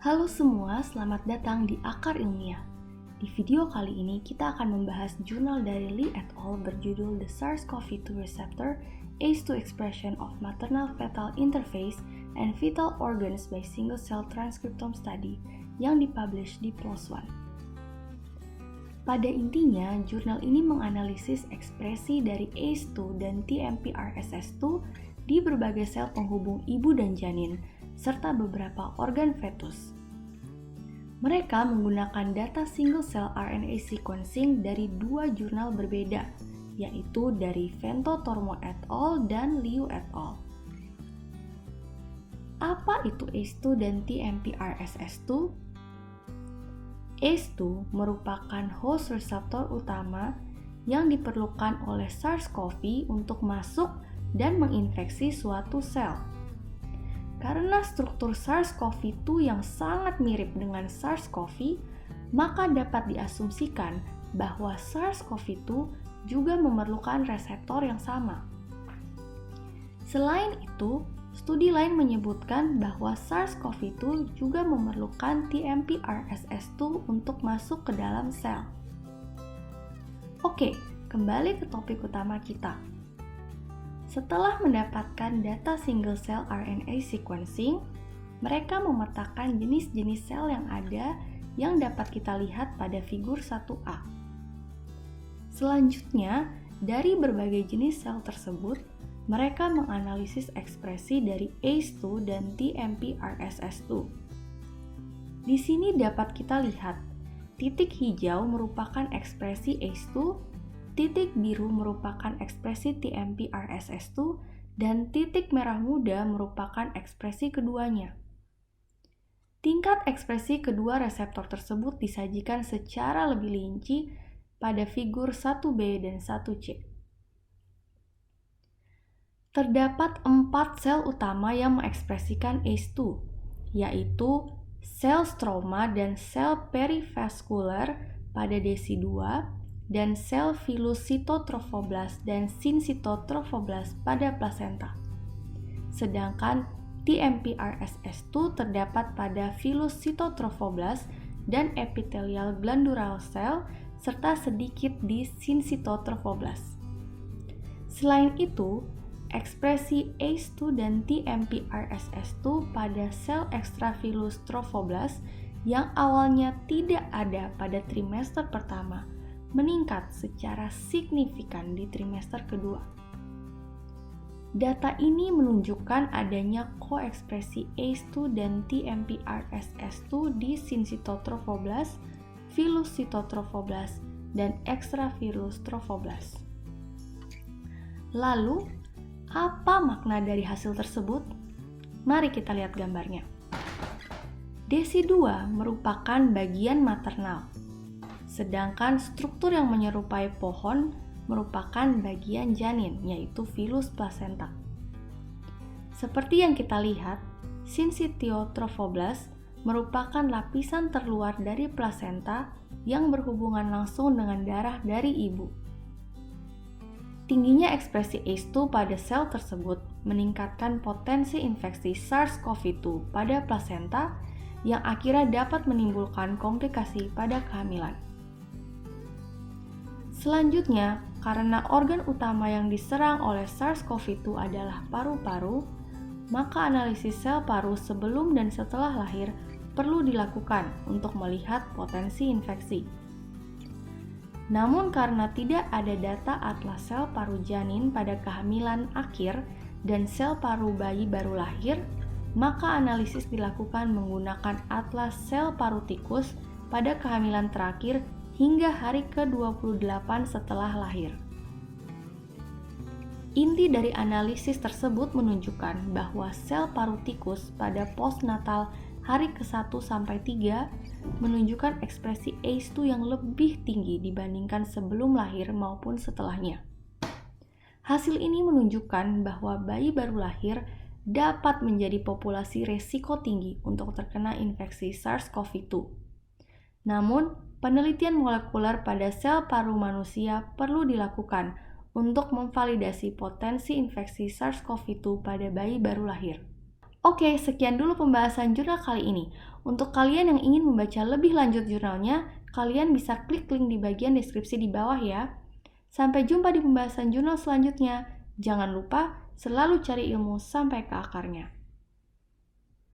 Halo semua, selamat datang di Akar Ilmiah. Di video kali ini kita akan membahas jurnal dari Lee et al. Berjudul The SARS-CoV-2 Receptor, ACE2 Expression of Maternal Fetal Interface and Fetal Organs by Single Cell Transcriptome Study yang dipublish di PLOS ONE. Pada intinya, jurnal ini menganalisis ekspresi dari ACE2 dan TMPRSS2 di berbagai sel penghubung ibu dan janin, serta beberapa organ fetus. Mereka menggunakan data single cell RNA sequencing dari dua jurnal berbeda, yaitu dari Vento Tormo et al. Dan Liu et al. Apa itu ACE2 dan TMPRSS2? ACE2 merupakan host reseptor utama yang diperlukan oleh SARS-CoV untuk masuk dan menginfeksi suatu sel. Karena struktur SARS-CoV-2 yang sangat mirip dengan SARS-CoV, maka dapat diasumsikan bahwa SARS-CoV-2 juga memerlukan reseptor yang sama. Selain itu, studi lain menyebutkan bahwa SARS-CoV-2 juga memerlukan TMPRSS2 untuk masuk ke dalam sel. Oke, kembali ke topik utama kita. Setelah mendapatkan data single cell RNA sequencing, mereka memetakan jenis-jenis sel yang ada yang dapat kita lihat pada figur 1A. Selanjutnya, dari berbagai jenis sel tersebut, mereka menganalisis ekspresi dari ACE2 dan TMPRSS2. Di sini dapat kita lihat, titik hijau merupakan ekspresi ACE2, titik biru merupakan ekspresi TMPRSS2, dan titik merah muda merupakan ekspresi keduanya. Tingkat ekspresi kedua reseptor tersebut disajikan secara lebih rinci pada figur 1B dan 1C. Terdapat 4 sel utama yang mengekspresikan ACE2, yaitu sel stroma dan sel perivaskular pada desi 2, dan sel filus sitotrofoblast dan sinsitotrofoblast pada plasenta. Sedangkan TMPRSS2 terdapat pada filus sitotrofoblast dan epithelial glandular cell serta sedikit di sinsitotrofoblast. Selain itu, ekspresi ACE2 dan TMPRSS2 pada sel extrafilus trofoblast yang awalnya tidak ada pada trimester pertama meningkat secara signifikan di trimester kedua. Data ini menunjukkan adanya koekspresi ACE2 dan TMPRSS2 di sinsitotrofoblast, filus sitotrofoblast, dan extrafilus trofoblast. Lalu, apa makna dari hasil tersebut? Mari kita lihat gambarnya. Desi 2 merupakan bagian maternal, sedangkan struktur yang menyerupai pohon merupakan bagian janin, yaitu filus placenta. Seperti yang kita lihat, sinsitiotrofoblast merupakan lapisan terluar dari plasenta yang berhubungan langsung dengan darah dari ibu. Tingginya ekspresi ACE2 pada sel tersebut meningkatkan potensi infeksi SARS-CoV-2 pada plasenta yang akhirnya dapat menimbulkan komplikasi pada kehamilan. Selanjutnya, karena organ utama yang diserang oleh SARS-CoV-2 adalah paru-paru, maka analisis sel paru sebelum dan setelah lahir perlu dilakukan untuk melihat potensi infeksi. Namun karena tidak ada data atlas sel paru janin pada kehamilan akhir dan sel paru bayi baru lahir, maka analisis dilakukan menggunakan atlas sel paru tikus pada kehamilan terakhir hingga hari ke-28 setelah lahir. Inti dari analisis tersebut menunjukkan bahwa sel paru tikus pada postnatal hari ke-1 sampai 3 menunjukkan ekspresi ACE2 yang lebih tinggi dibandingkan sebelum lahir maupun setelahnya. Hasil ini menunjukkan bahwa bayi baru lahir dapat menjadi populasi resiko tinggi untuk terkena infeksi SARS-CoV-2. Namun, penelitian molekuler pada sel paru manusia perlu dilakukan untuk memvalidasi potensi infeksi SARS-CoV-2 pada bayi baru lahir. Oke, sekian dulu pembahasan jurnal kali ini. Untuk kalian yang ingin membaca lebih lanjut jurnalnya, kalian bisa klik link di bagian deskripsi di bawah ya. Sampai jumpa di pembahasan jurnal selanjutnya. Jangan lupa selalu cari ilmu sampai ke akarnya.